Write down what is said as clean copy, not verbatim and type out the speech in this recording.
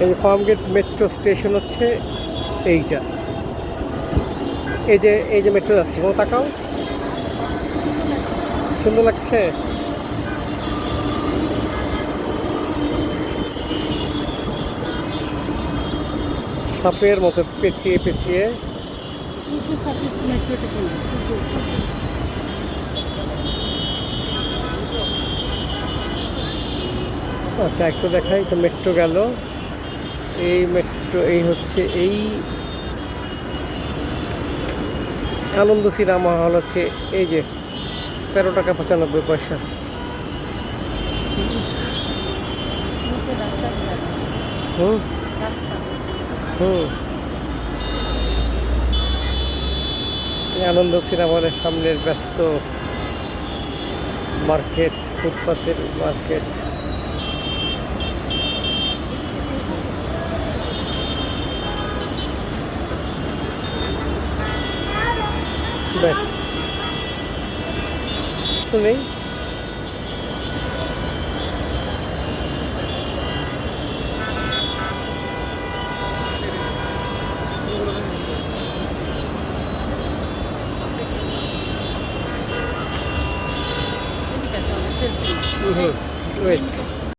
এই যে Farmgate metro station হচ্ছে এইটা। এই যে মেট্রো যাচ্ছে, কোনো তাকাও, সুন্দর লাগছে। সাপের মতো পেঁচিয়ে পেঁচিয়ে। আচ্ছা একটু দেখাই তো, মেট্রো গেল, এই মেট্রো, এই হচ্ছে এই আনন্দ সিনেমা হল হচ্ছে এই যে 13 টাকা 95 পয়সা। হুম হুম। এই আনন্দ সিনেমা হলের সামনের ব্যস্ত মার্কেট, ফুটপাতের মার্কেট। ব্যাস, তো নেই। ওয়েট